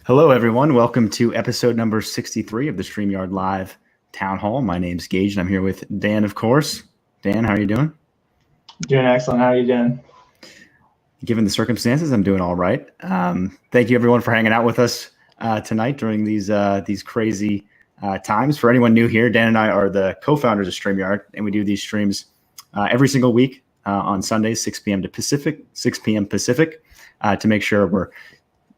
Hello, everyone. Welcome to episode number 63 of the StreamYard Live Town Hall. My name's Gage, and I'm here with Dan, of course. Dan, how are you doing? Doing excellent. How are you doing? Given the circumstances, I'm doing all right. Thank you, everyone, for hanging out with us tonight during these crazy times. For anyone new here, Dan and I are the co-founders of StreamYard, and we do these streams every single week on Sundays, 6 p.m. Pacific, to make sure we're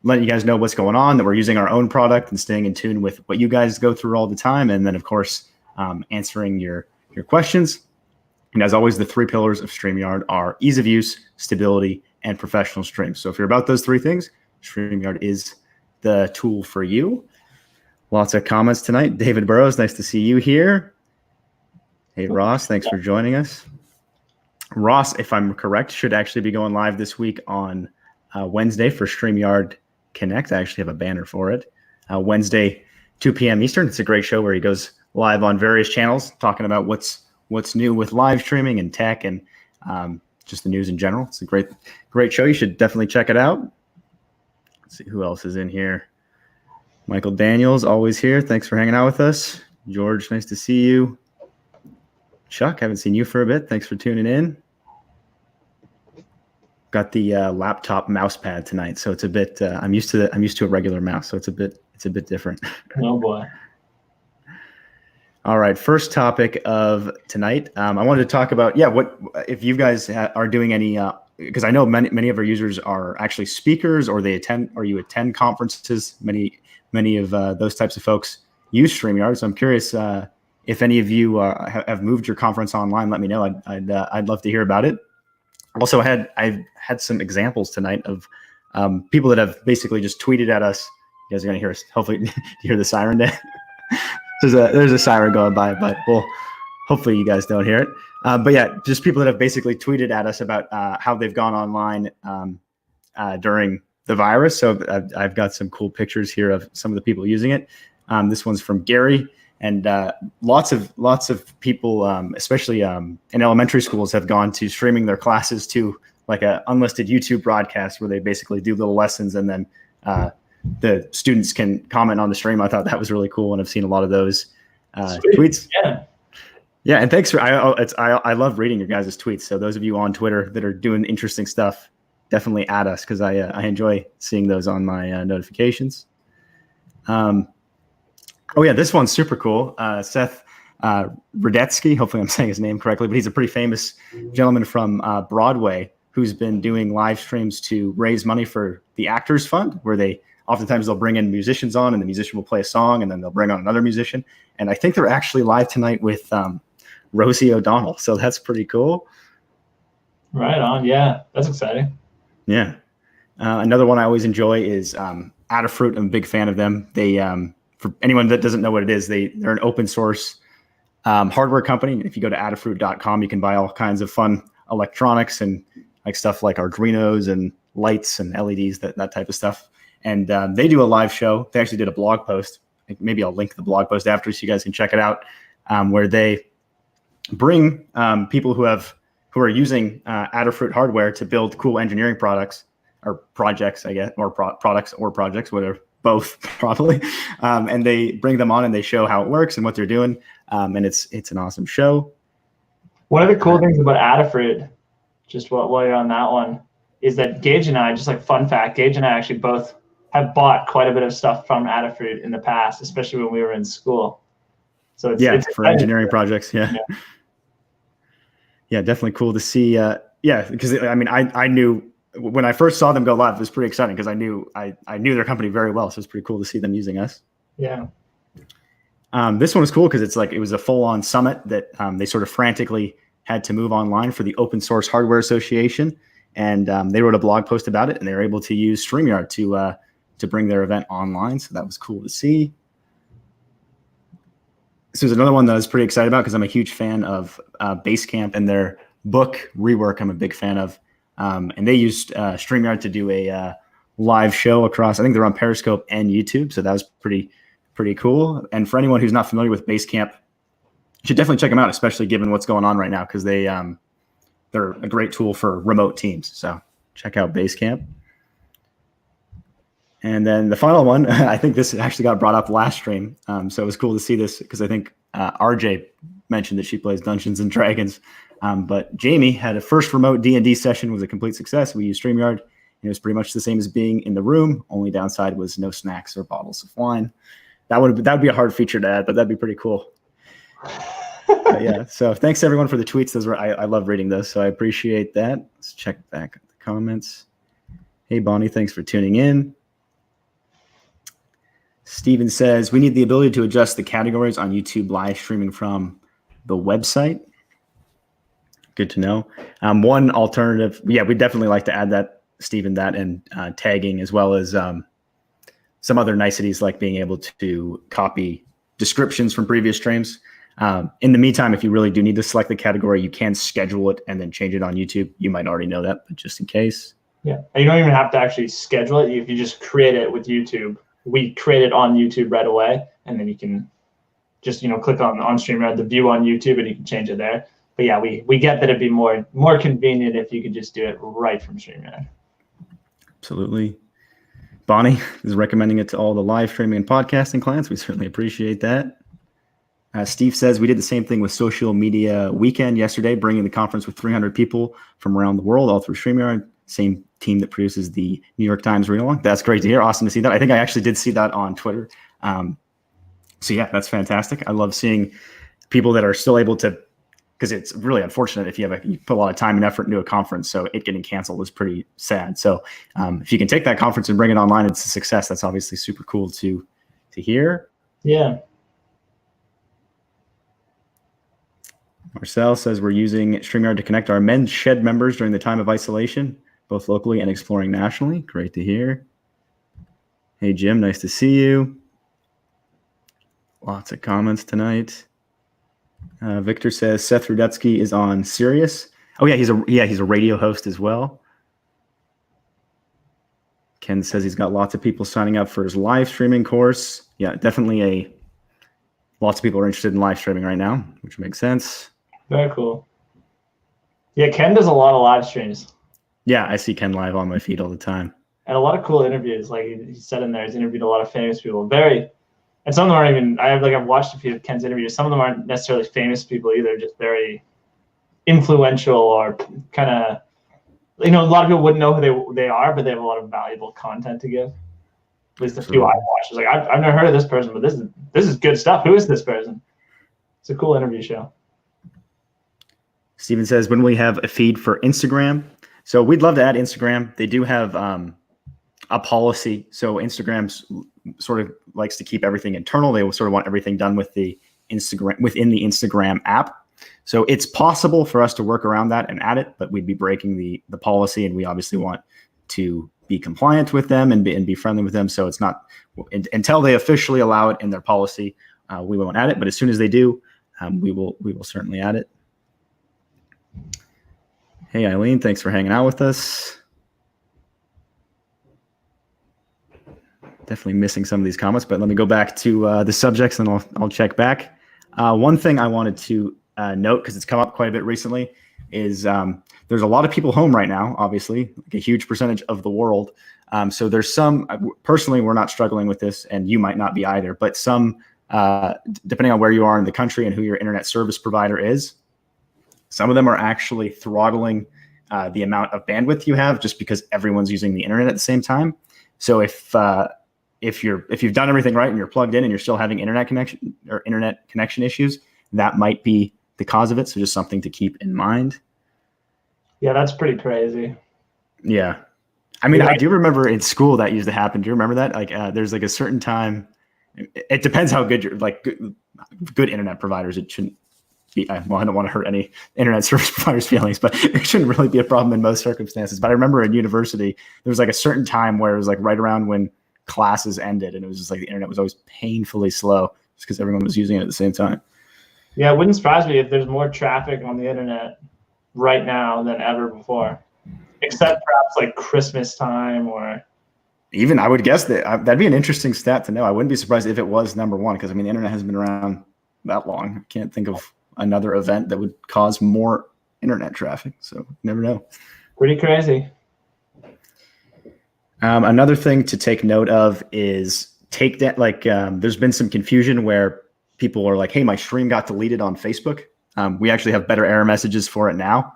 letting you guys know what's going on, that we're using our own product and staying in tune with what you guys go through all the time. And then, of course, answering your questions. And as always, the three pillars of StreamYard are ease of use, stability, and professional streams. So if you're about those three things, StreamYard is the tool for you. Lots of comments tonight. David Burrows, nice to see you here. Hey, Ross, thanks for joining us. Ross, if I'm correct, should actually be going live this week on Wednesday for StreamYard Connect. I actually have a banner for it. Wednesday, 2 p.m. Eastern. It's a great show where he goes live on various channels talking about what's new with live streaming and tech and just the news in general. It's a great show. You should definitely check it out. Let's see who else is in here. Michael Daniels, always here. Thanks for hanging out with us. George, nice to see you. Chuck, haven't seen you for a bit. Thanks for tuning in. Got the laptop mouse pad tonight, so it's a bit. I'm used to a regular mouse, so it's a bit different. Oh boy! All right, first topic of tonight. I wanted to talk about what if you guys are doing any because I know many of our users are actually speakers or they attend or you attend conferences. Many of those types of folks use StreamYard, so I'm curious if any of you have moved your conference online. Let me know. I'd love to hear about it. Also, I've had some examples tonight of people that have basically just tweeted at us. You guys are going to hear us. Hopefully, you hear the siren there. there's a siren going by, but hopefully you guys don't hear it. But yeah, just people that have basically tweeted at us about how they've gone online during the virus. So I've got some cool pictures here of some of the people using it. This one's from Gary. And lots of people, especially in elementary schools, have gone to streaming their classes to like an unlisted YouTube broadcast where they basically do little lessons and then the students can comment on the stream. I thought that was really cool, and I've seen a lot of those tweets. Yeah, and thanks for I love reading your guys' tweets. So those of you on Twitter that are doing interesting stuff, definitely add us because I enjoy seeing those on my notifications. Oh yeah, this one's super cool. Seth Rudetsky, hopefully I'm saying his name correctly, but he's a pretty famous gentleman from Broadway who's been doing live streams to raise money for the Actors Fund, where they'll bring in musicians on and the musician will play a song and then they'll bring on another musician. And I think they're actually live tonight with Rosie O'Donnell. So that's pretty cool. Right on. Yeah, that's exciting. Yeah. Another one I always enjoy is Adafruit. I'm a big fan of them. They for anyone that doesn't know what it is, they're an open source hardware company. If you go to adafruit.com, you can buy all kinds of fun electronics and like stuff like Arduinos and lights and LEDs, that type of stuff. And they do a live show. They actually did a blog post. Maybe I'll link the blog post after so you guys can check it out, where they bring people who are using Adafruit hardware to build cool engineering products or projects, I guess, or products or projects, whatever. Both probably, and they bring them on and they show how it works and what they're doing, and it's an awesome show. One of the cool things about Adafruit, just while you're on that one, is that Gage and I, just like fun fact, Gage and I actually both have bought quite a bit of stuff from Adafruit in the past, especially when we were in school. So it's for engineering projects, yeah, definitely cool to see. Because I mean, I knew. When I first saw them go live, it was pretty exciting because I knew their company very well. So it's pretty cool to see them using us. Yeah. This one was cool because it was a full-on summit that they sort of frantically had to move online for the Open Source Hardware Association, and they wrote a blog post about it, and they were able to use StreamYard to bring their event online. So that was cool to see. This was another one that I was pretty excited about because I'm a huge fan of Basecamp and their book Rework. I'm a big fan of. And they used StreamYard to do a live show across, I think they're on Periscope and YouTube. So that was pretty cool. And for anyone who's not familiar with Basecamp, you should definitely check them out, especially given what's going on right now, because they're a great tool for remote teams. So check out Basecamp. And then the final one, I think this actually got brought up last stream. So it was cool to see this because I think RJ mentioned that she plays Dungeons and Dragons. But Jamie had a first remote D&D session, was a complete success. We used StreamYard. It was pretty much the same as being in the room. Only downside was no snacks or bottles of wine. That would be a hard feature to add, but that'd be pretty cool. Yeah. So thanks everyone for the tweets. Those were I love reading those, so I appreciate that. Let's check back at the comments. Hey Bonnie, thanks for tuning in. Steven says we need the ability to adjust the categories on YouTube live streaming from the website. Good to know. One alternative, yeah, we'd definitely like to add that, Steven, that and tagging, as well as some other niceties like being able to copy descriptions from previous streams. In the meantime, if you really do need to select the category, you can schedule it and then change it on YouTube. You might already know that, but just in case. Yeah, you don't even have to actually schedule it. If you just create it with YouTube, we create it on YouTube right away, and then you can just click on StreamYard, the view on YouTube, and you can change it there. But yeah, we get that it'd be more convenient if you could just do it right from StreamYard. Absolutely. Bonnie is recommending it to all the live streaming and podcasting clients. We certainly appreciate that. Steve says we did the same thing with Social Media Weekend yesterday, bringing the conference with 300 people from around the world, all through StreamYard. Same team that produces the New York Times read-along. That's great to hear. Awesome to see that. I think I actually did see that on Twitter. So yeah, that's fantastic. I love seeing people that are still able to, because it's really unfortunate if you put a lot of time and effort into a conference, so it getting canceled is pretty sad. So if you can take that conference and bring it online, it's a success. That's obviously super cool to hear. Yeah. Marcel says we're using StreamYard to connect our men's shed members during the time of isolation, both locally and exploring nationally. Great to hear. Hey, Jim, nice to see you. Lots of comments tonight. Victor says Seth Rudetsky is on Sirius. Oh yeah, he's a radio host as well. Ken says he's got lots of people signing up for his live streaming course. Yeah, definitely lots of people are interested in live streaming right now, which makes sense. Very cool. Yeah, Ken does a lot of live streams. Yeah, I see Ken live on my feed all the time. And a lot of cool interviews. Like he said in there, he's interviewed a lot of famous people. And some of them aren't even, I've watched a few of Ken's interviews. Some of them aren't necessarily famous people either, just very influential or kind of, a lot of people wouldn't know who they are, but they have a lot of valuable content to give. At least a few I watched. I was like, I've never heard of this person, but this is good stuff. Who is this person? It's a cool interview show. Steven says, when we have a feed for Instagram? So we'd love to add Instagram. They do have a policy. So Instagram sort of likes to keep everything internal. They will sort of want everything done with the within the Instagram app. So it's possible for us to work around that and add it, but we'd be breaking the policy, and we obviously want to be compliant with them and be friendly with them. So it's not until they officially allow it in their policy, we won't add it. But as soon as they do, we will certainly add it. Hey, Eileen, thanks for hanging out with us. Definitely missing some of these comments, but let me go back to the subjects and I'll check back. One thing I wanted to note, because it's come up quite a bit recently, is there's a lot of people home right now, obviously, like a huge percentage of the world. So there's some, personally, we're not struggling with this, and you might not be either, but some, depending on where you are in the country and who your internet service provider is, some of them are actually throttling the amount of bandwidth you have just because everyone's using the internet at the same time. So if you've done everything right and you're plugged in and you're still having internet connection issues, that might be the cause of it. So just something to keep in mind. Yeah, that's pretty crazy. Yeah. I mean, I do remember in school that used to happen. Do you remember that? Like there's like a certain time, it depends how good you're good internet providers. It shouldn't be, well, I don't want to hurt any internet service providers' feelings, but it shouldn't really be a problem in most circumstances. But I remember in university, there was like a certain time where it was like right around when classes ended, and it was just like the internet was always painfully slow just because everyone was using it at the same time. Yeah, it wouldn't surprise me if there's more traffic on the internet right now than ever before, except perhaps like Christmas time or. Even I would guess that'd be an interesting stat to know. I wouldn't be surprised if it was number one, because I mean, the internet hasn't been around that long. I can't think of another event that would cause more internet traffic. So you never know. Pretty crazy. Another thing to take note of is take that, there's been some confusion where people are like, hey, my stream got deleted on Facebook. We actually have better error messages for it now.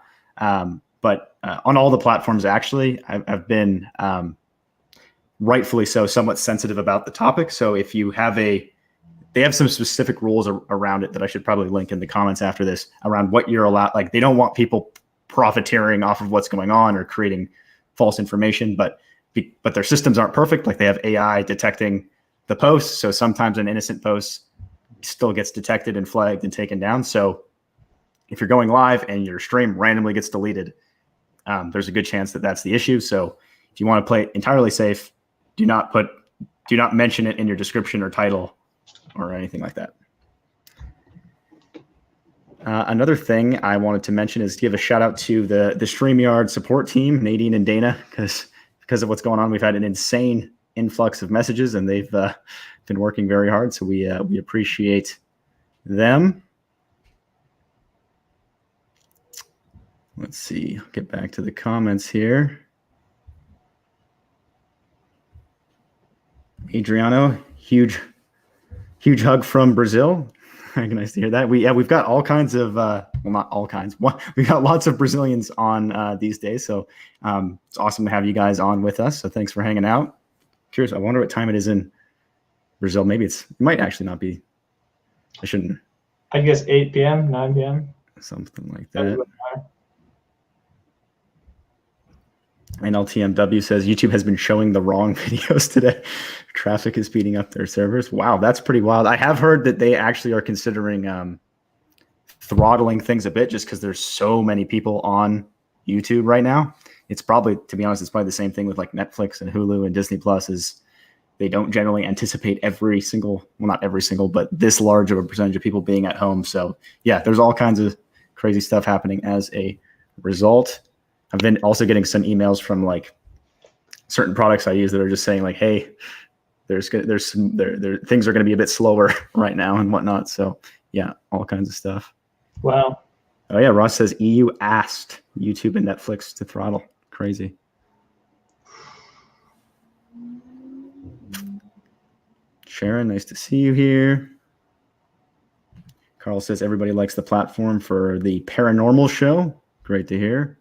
But on all the platforms, actually, I've been rightfully so somewhat sensitive about the topic. So if you have they have some specific rules around it that I should probably link in the comments after this around what you're allowed. Like, they don't want people profiteering off of what's going on or creating false information, but their systems aren't perfect. Like, they have AI detecting the posts. So sometimes an innocent post still gets detected and flagged and taken down. So if you're going live and your stream randomly gets deleted, there's a good chance that that's the issue. So if you want to play it entirely safe, do not mention it in your description or title or anything like that. Another thing I wanted to mention is give a shout out to the StreamYard support team, Nadine and Dana, because of what's going on. We've had an insane influx of messages, and they've been working very hard. So we appreciate them. Let's see. I'll get back to the comments here. Adriano, huge hug from Brazil. Nice to hear that. We've got all kinds of well, not all kinds. We got lots of Brazilians on these days, so it's awesome to have you guys on with us. So thanks for hanging out. Curious, I wonder what time it is in Brazil. Maybe it might actually not be. I shouldn't. I guess 8 p.m., 9 p.m. Something like that. And LTMW says YouTube has been showing the wrong videos today. Traffic is speeding up their servers. Wow, that's pretty wild. I have heard that they actually are considering throttling things a bit just because there's so many people on YouTube right now. It's probably, to be honest, it's probably the same thing with like Netflix and Hulu and Disney Plus. Is they don't generally anticipate every single, well, not every single, but this large of a percentage of people being at home. So yeah, there's all kinds of crazy stuff happening as a result. I've been also getting some emails from like certain products I use that are just saying like, hey, things are going to be a bit slower right now and whatnot. So yeah, all kinds of stuff. Wow. Oh yeah, Ross says EU asked YouTube and Netflix to throttle. Crazy. Sharon, nice to see you here. Carl says everybody likes the platform for the paranormal show. Great to hear.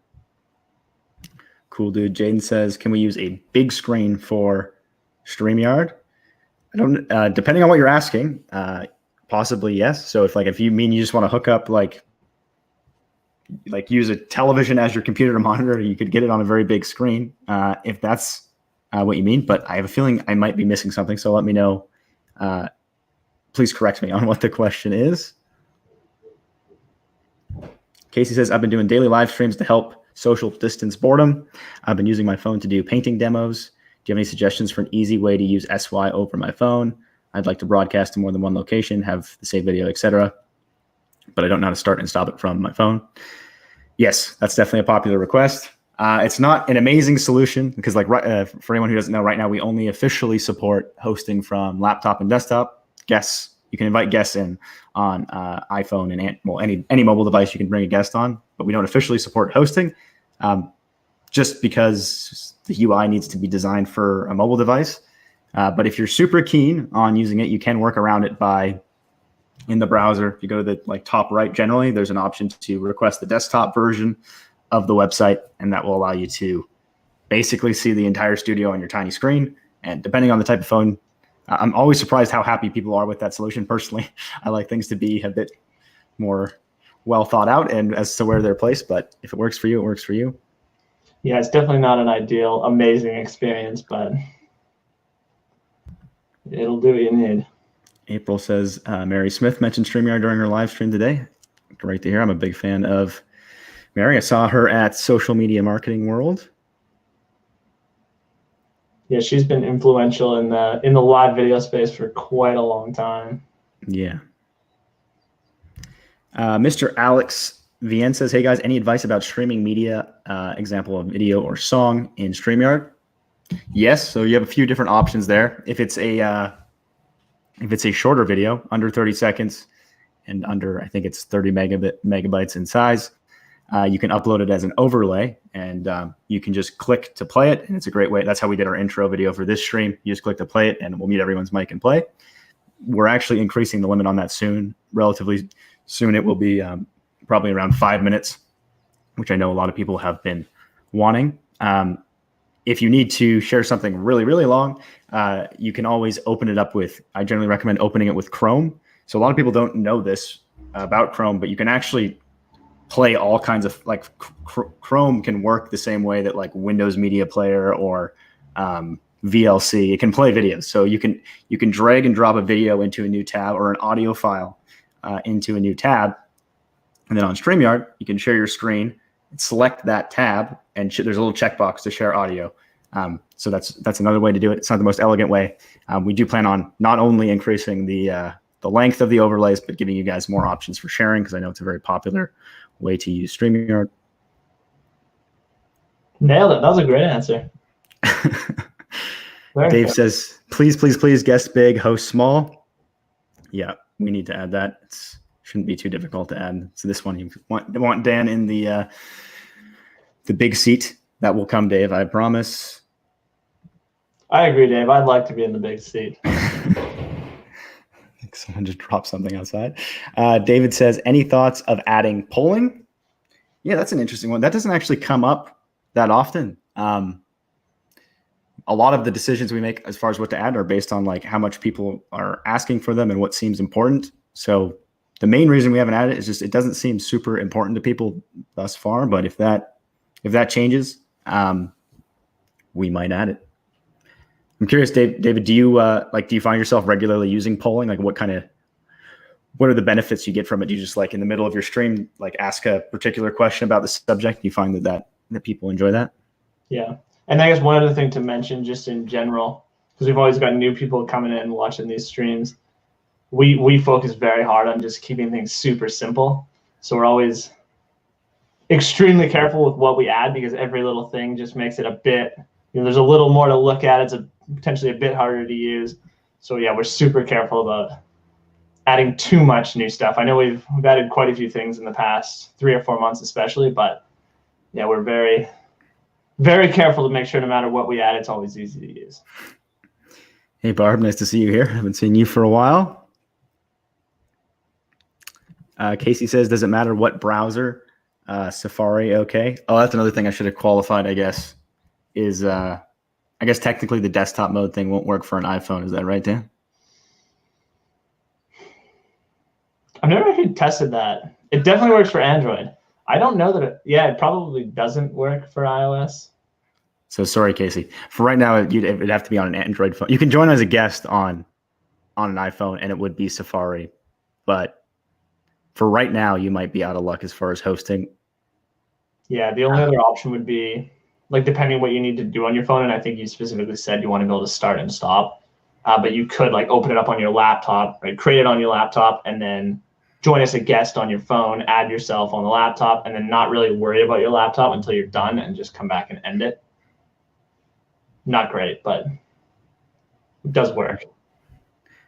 Cool, dude. Jaden says, can we use a big screen for StreamYard? I don't. Depending on what you're asking, possibly yes. So if you mean you just want to hook up like use a television as your computer to monitor, you could get it on a very big screen. If that's what you mean, but I have a feeling I might be missing something. So let me know. Please correct me on what the question is. Casey says, I've been doing daily live streams to help social distance boredom. I've been using my phone to do painting demos. Do you have any suggestions for an easy way to use SY over my phone? I'd like to broadcast to more than one location, have the same video, etc. But I don't know how to start and stop it from my phone. Yes, that's definitely a popular request. It's not an amazing solution because for anyone who doesn't know, right now we only officially support hosting from laptop and desktop. Guests, you can invite guests in on iPhone and any mobile device you can bring a guest on, but we don't officially support hosting just because the UI needs to be designed for a mobile device. But if you're super keen on using it, you can work around it by in the browser. If you go to the top right, generally there's an option to request the desktop version of the website, and that will allow you to basically see the entire studio on your tiny screen. And depending on the type of phone, I'm always surprised how happy people are with that solution. Personally, I like things to be a bit more well thought out and as to where they're placed. But if it works for you, it works for you. Yeah, it's definitely not an ideal, amazing experience, but it'll do what you need. April says, Mary Smith mentioned StreamYard during her live stream today. Great to hear. I'm a big fan of Mary. I saw her at Social Media Marketing World. Yeah, she's been influential in the live video space for quite a long time. Yeah. Mr. Alex Vien says, hey guys, any advice about streaming media, example of video or song in StreamYard? Yes, so you have a few different options there. If it's a shorter video, under 30 seconds and under, I think it's 30 megabytes in size, You can upload it as an overlay, and you can just click to play it. And it's a great way. That's how we did our intro video for this stream. You just click to play it, and we'll mute everyone's mic and play. We're actually increasing the limit on that soon, relatively soon. It will be probably around 5 minutes, which I know a lot of people have been wanting. If you need to share something really, really long, you can always open it up with, I generally recommend opening it with Chrome. So a lot of people don't know this about Chrome, but you can actually play all kinds of, like Chrome can work the same way that like Windows Media Player or VLC, it can play videos. So you can drag and drop a video into a new tab or an audio file into a new tab. And then on StreamYard, you can share your screen, select that tab, and there's a little checkbox to share audio. So that's another way to do it. It's not the most elegant way. We do plan on not only increasing the length of the overlays, but giving you guys more options for sharing, because I know it's a very popular way to use StreamYard. Nailed it. That was a great answer. Dave says, please, please, please, guest big, host small. Yeah, we need to add that. It shouldn't be too difficult to add. So this one, you want Dan in the big seat. That will come, Dave, I promise. I agree, Dave. I'd like to be in the big seat. I think someone just dropped something outside. David says, any thoughts of adding polling? Yeah, that's an interesting one. That doesn't actually come up that often. A lot of the decisions we make as far as what to add are based on like how much people are asking for them and what seems important. So the main reason we haven't added it is just it doesn't seem super important to people thus far. But if that changes, we might add it. I'm curious, David, do you find yourself regularly using polling? Like what are the benefits you get from it? Do you just like in the middle of your stream, like ask a particular question about the subject? Do you find that people enjoy that? Yeah. And I guess one other thing to mention just in general, because we've always got new people coming in and watching these streams, we focus very hard on just keeping things super simple. So we're always extremely careful with what we add, because every little thing just makes it a bit, there's a little more to look at. It's potentially a bit harder to use. So yeah, we're super careful about adding too much new stuff. I know we've added quite a few things in the past 3 or 4 months especially, but yeah, we're very, very careful to make sure no matter what we add, it's always easy to use. Hey, Barb, nice to see you here. I haven't seen you for a while. Casey says, does it matter what browser? Safari, okay. Oh, that's another thing I should have qualified, I guess, is I guess technically the desktop mode thing won't work for an iPhone. Is that right, Dan? I've never actually tested that. It definitely works for Android. I don't know that it probably doesn't work for iOS. So sorry, Casey. For right now, it'd have to be on an Android phone. You can join as a guest on an iPhone, and it would be Safari. But for right now, you might be out of luck as far as hosting. Yeah, the only other option would be, like, depending what you need to do on your phone, and I think you specifically said you want to be able to start and stop. But you could, like, open it up on your laptop, right? Create it on your laptop, and then join as a guest on your phone, add yourself on the laptop, and then not really worry about your laptop until you're done and just come back and end it. Not great, but it does work.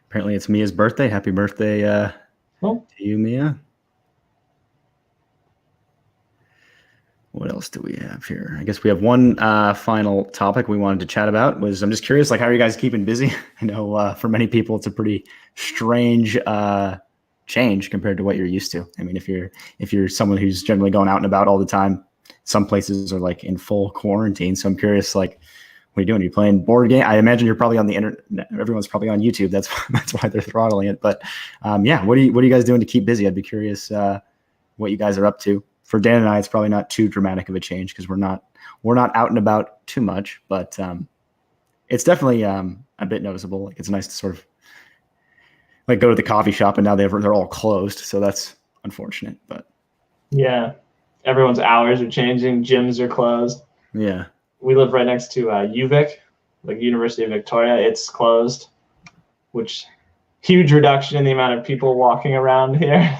Apparently it's Mia's birthday. Happy birthday to you, Mia. What else do we have here? I guess we have one final topic we wanted to chat about. I'm just curious, like, how are you guys keeping busy? I know for many people it's a pretty strange change compared to what you're used to. I mean, if you're someone who's generally going out and about all the time, some places are like in full quarantine. So I'm curious, like, what are you doing? Are you playing board game? I imagine you're probably on the internet. Everyone's probably on YouTube. That's why they're throttling it. But yeah, what are you guys doing to keep busy? I'd be curious what you guys are up to. For Dan and I, it's probably not too dramatic of a change because we're not out and about too much, but it's definitely a bit noticeable. Like, it's nice to sort of like go to the coffee shop, and now they're all closed, so that's unfortunate. But yeah, everyone's hours are changing. Gyms are closed. Yeah, we live right next to UVic, like University of Victoria. It's closed, which huge reduction in the amount of people walking around here.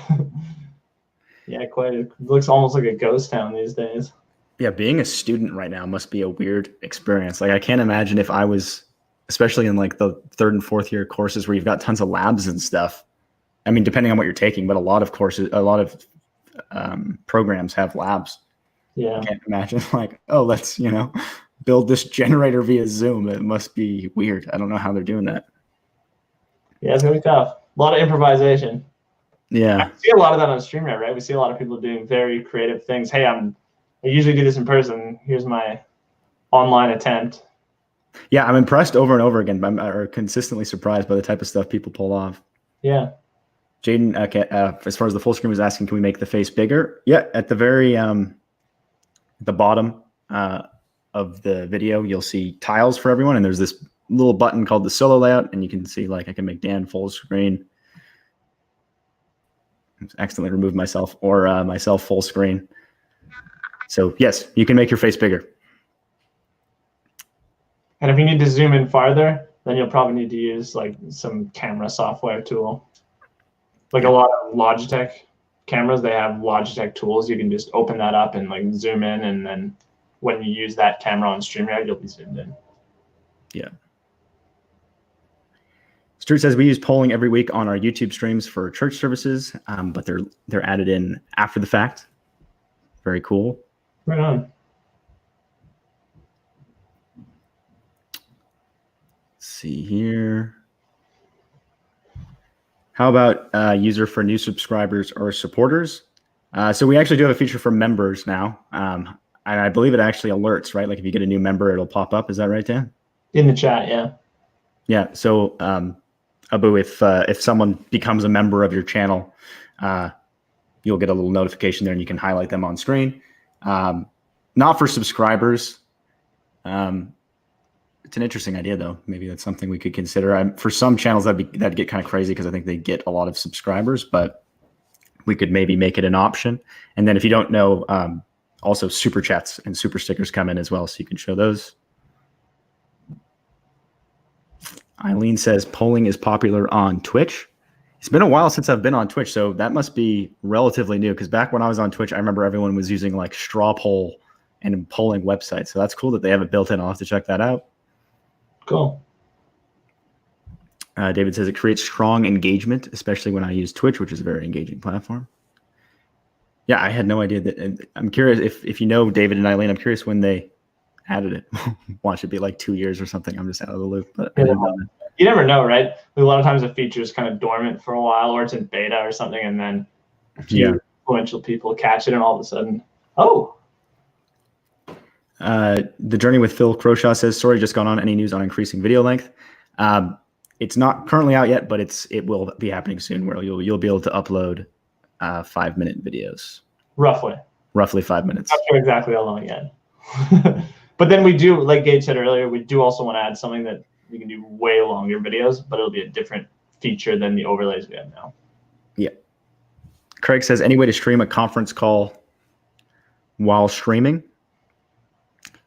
Yeah, quite. It looks almost like a ghost town these days. Yeah, being a student right now must be a weird experience. Like, I can't imagine if I was, especially in like the 3rd and 4th year courses where you've got tons of labs and stuff. I mean, depending on what you're taking, but a lot of programs have labs. Yeah. I can't imagine like, oh, let's, build this generator via Zoom. It must be weird. I don't know how they're doing that. Yeah, it's gonna be tough. A lot of improvisation. Yeah. I see a lot of that on StreamYard, right? We see a lot of people doing very creative things. Hey, I usually do this in person. Here's my online attempt. Yeah, I'm impressed over and over again. I'm consistently surprised by the type of stuff people pull off. Yeah. Jaden, as far as the full screen was asking, can we make the face bigger? Yeah, at the very the bottom of the video, you'll see tiles for everyone, and there's this little button called the solo layout, and you can see like I can make Dan full screen. I accidentally removed myself or myself full screen. So yes, you can make your face bigger. And if you need to zoom in farther, then you'll probably need to use like some camera software tool. Like a lot of Logitech cameras, they have Logitech tools. You can just open that up and like zoom in, and then when you use that camera on StreamYard, you'll be zoomed in. Yeah. Stuart says we use polling every week on our YouTube streams for church services, but they're added in after the fact. Very cool. Right on. Let's see here. How about user for new subscribers or supporters? So we actually do have a feature for members now. And I believe it actually alerts, right? Like if you get a new member, it'll pop up. Is that right, Dan? In the chat, yeah. Yeah. So Abu, if someone becomes a member of your channel, you'll get a little notification there and you can highlight them on screen. Not for subscribers. It's an interesting idea, though. Maybe that's something we could consider. For some channels, that'd get kind of crazy because I think they get a lot of subscribers, but we could maybe make it an option. And then if you don't know, also super chats and super stickers come in as well, so you can show those. Eileen says polling is popular on Twitch. It's been a while since I've been on Twitch, so that must be relatively new, because back when I was on Twitch, I remember everyone was using like straw poll and polling websites. So that's cool that they have it built in. I'll have to check that out. Cool. David says it creates strong engagement, especially when I use Twitch, which is a very engaging platform. Yeah, I had no idea that. And I'm curious if you know David and Eileen, I'm curious when they added it. Watch it be like 2 years or something. I'm just out of the loop. But I didn't know that. You never know, right? A lot of times a feature is kind of dormant for a while, or it's in beta or something, and then a few influential people catch it, and all of a sudden, oh. The Journey with Phil Croshaw says, sorry, just gone on. Any news on increasing video length? It's not currently out yet, but it will be happening soon, where you'll be able to upload 5-minute videos. Roughly 5 minutes. Not sure exactly how long yet. But then we do, like Gage said earlier, we do also want to add something that we can do way longer videos, but it'll be a different feature than the overlays we have now. Yeah. Craig says, any way to stream a conference call while streaming?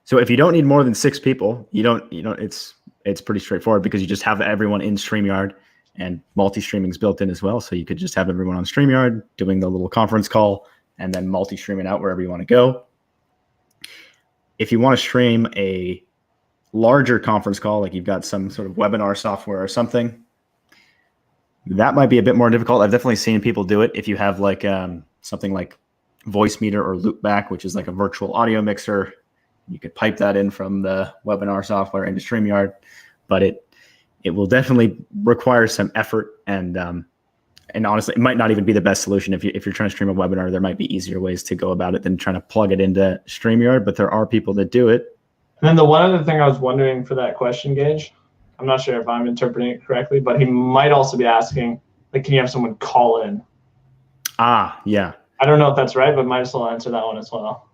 So if you don't need more than 6 people, it's pretty straightforward, because you just have everyone in StreamYard, and multi-streaming is built in as well. So you could just have everyone on StreamYard doing the little conference call and then multi-streaming out wherever you want to go. If you want to stream a larger conference call, like you've got some sort of webinar software or something, that might be a bit more difficult. I've definitely seen people do it. If you have like something like Voicemeeter or Loopback, which is like a virtual audio mixer, you could pipe that in from the webinar software into StreamYard, but it will definitely require some effort, and honestly, it might not even be the best solution. If you're trying to stream a webinar, there might be easier ways to go about it than trying to plug it into StreamYard, but there are people that do it. And then the one other thing I was wondering for that question, Gage, I'm not sure if I'm interpreting it correctly, but he might also be asking, like, can you have someone call in? Yeah. I don't know if that's right, but might as well answer that one as well.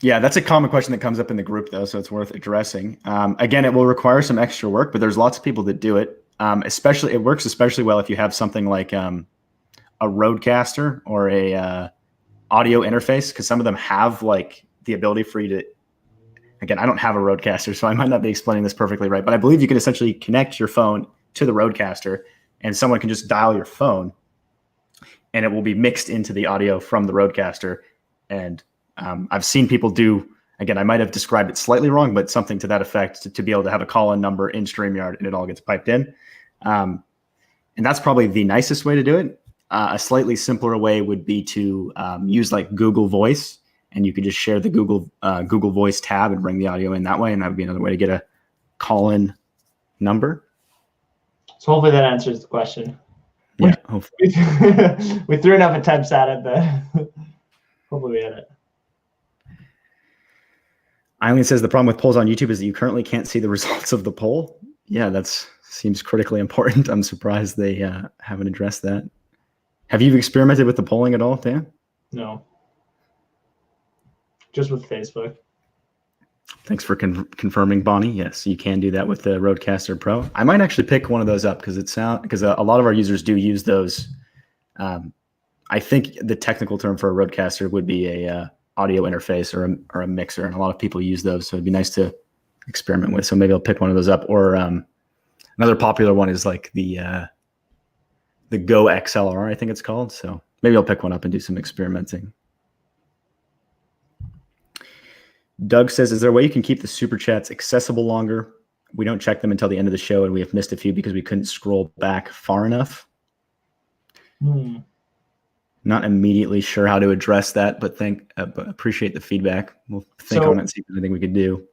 Yeah, that's a common question that comes up in the group, though, so it's worth addressing. Again, it will require some extra work, but there's lots of people that do it. It works especially well if you have something like a Rodecaster or a audio interface, because some of them have like the ability for you to. Again, I don't have a Rodecaster, so I might not be explaining this perfectly right, but I believe you can essentially connect your phone to the Rodecaster, and someone can just dial your phone, and it will be mixed into the audio from the Rodecaster. And I've seen people do, again, I might have described it slightly wrong, but something to that effect, to be able to have a call-in number in StreamYard and it all gets piped in. And that's probably the nicest way to do it. A slightly simpler way would be to use like Google Voice, and you could just share the Google Voice tab and bring the audio in that way, and that would be another way to get a call-in number. So hopefully that answers the question. Yeah, hopefully. We threw enough attempts at it that hopefully we had it. Eileen says the problem with polls on YouTube is that you currently can't see the results of the poll. Yeah, that seems critically important. I'm surprised they haven't addressed that. Have you experimented with the polling at all, Dan? No. Just with Facebook. Thanks for confirming, Bonnie. Yes, you can do that with the Rodecaster Pro. I might actually pick one of those up because a lot of our users do use those. I think the technical term for a Rodecaster would be a audio interface or a mixer, and a lot of people use those. So it'd be nice to experiment with. So maybe I'll pick one of those up. Or another popular one is like the Go XLR, I think it's called. So maybe I'll pick one up and do some experimenting. Doug says, is there a way you can keep the super chats accessible longer? We don't check them until the end of the show, and we have missed a few because we couldn't scroll back far enough. Not immediately sure how to address that, but appreciate the feedback. We'll think on it and see if there's anything we could do.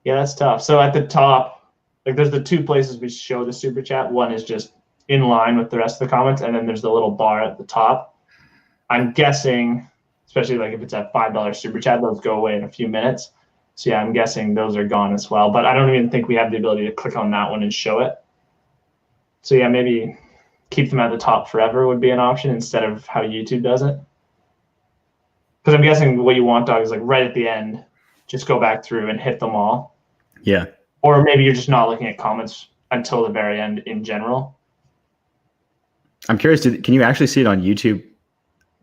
Yeah, that's tough. So at the top, like there's the two places we show the super chat. One is just in line with the rest of the comments, and then there's the little bar at the top. I'm guessing, especially like if it's a $5 super chat, those go away in a few minutes. So yeah, I'm guessing those are gone as well. But I don't even think we have the ability to click on that one and show it. So yeah, maybe keep them at the top forever would be an option instead of how YouTube does it. Because I'm guessing what you want, Doug, is like right at the end, just go back through and hit them all. Yeah. Or maybe you're just not looking at comments until the very end in general. I'm curious, can you actually see it on YouTube?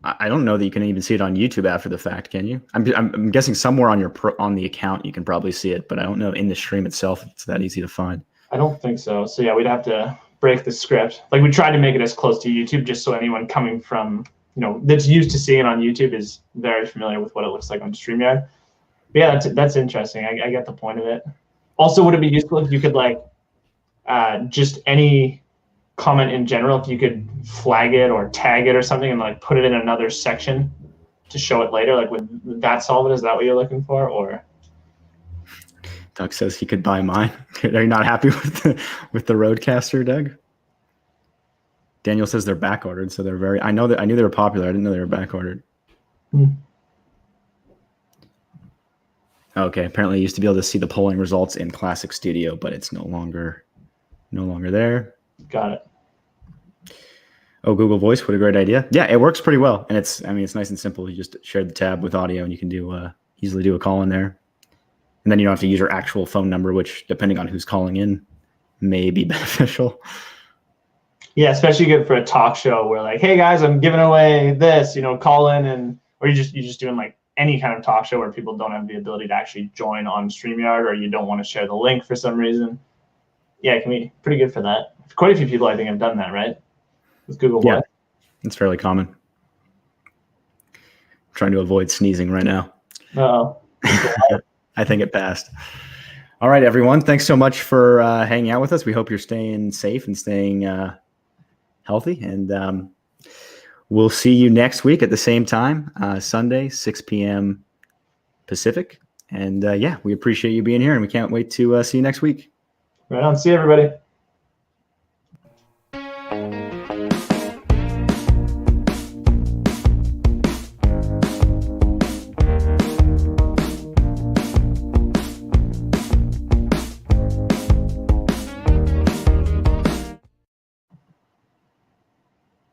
I don't know that you can even see it on YouTube after the fact, can you? I'm guessing somewhere on the account you can probably see it, but I don't know in the stream itself if it's that easy to find. I don't think so. So yeah, we'd have to break the script. Like we tried to make it as close to YouTube just so anyone coming from, that's used to seeing it on YouTube is very familiar with what it looks like on StreamYard. But yeah, that's interesting. I get the point of it. Also, would it be useful if you could just any comment in general, if you could flag it or tag it or something and like put it in another section to show it later? Like would that solve it? Is that what you're looking for? Or Doug says he could buy mine. Are you not happy with the Rodecaster, Doug? Daniel says they're back ordered, so they're very. I knew they were popular. I didn't know they were back ordered. Okay, apparently I used to be able to see the polling results in Classic Studio, but it's no longer there. Got it. Oh, Google Voice, what a great idea. Yeah, it works pretty well. And it's nice and simple. You just share the tab with audio and you can easily do a call in there. And then you don't have to use your actual phone number, which depending on who's calling in may be beneficial. Yeah, especially good for a talk show where like, hey guys, I'm giving away this, call in or you're just doing like any kind of talk show where people don't have the ability to actually join on StreamYard or you don't want to share the link for some reason. Yeah, it can be pretty good for that. Quite a few people I think have done that, right? With Google Voice. Yeah, it's fairly common. I'm trying to avoid sneezing right now. Uh-oh. I think it passed. All right, everyone. Thanks so much for hanging out with us. We hope you're staying safe and staying healthy. And we'll see you next week at the same time, Sunday, 6 p.m. Pacific. And yeah, we appreciate you being here and we can't wait to see you next week. Right on. See you, everybody.